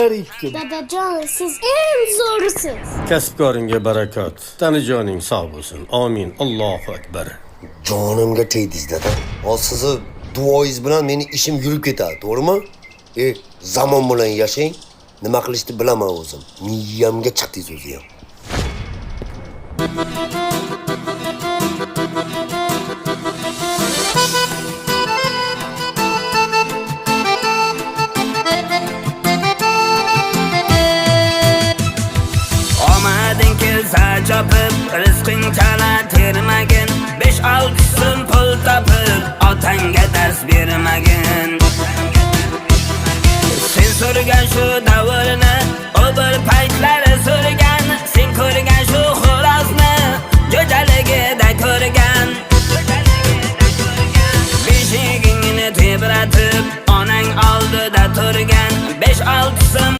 Barikkim. Dadajon, siz eng zo'risiz. Kasbkoringga barakat. Tanijoning sog' bo'lsin. Amin. Allohu akbar. Jonimga tegdingiz dada. Hozir sizni duoyingiz bilan meni ishim yurib ketadi, to'g'rimi? Zamon bilan yashang. Nima qilishni bilaman o'zim. Miyamga chiqdingiz o'zi ham. Omading kelsa chopib, rizqing chala termagin. 5-6 so'm pul topib, otangga dars bermagin. Sen so'rgan shu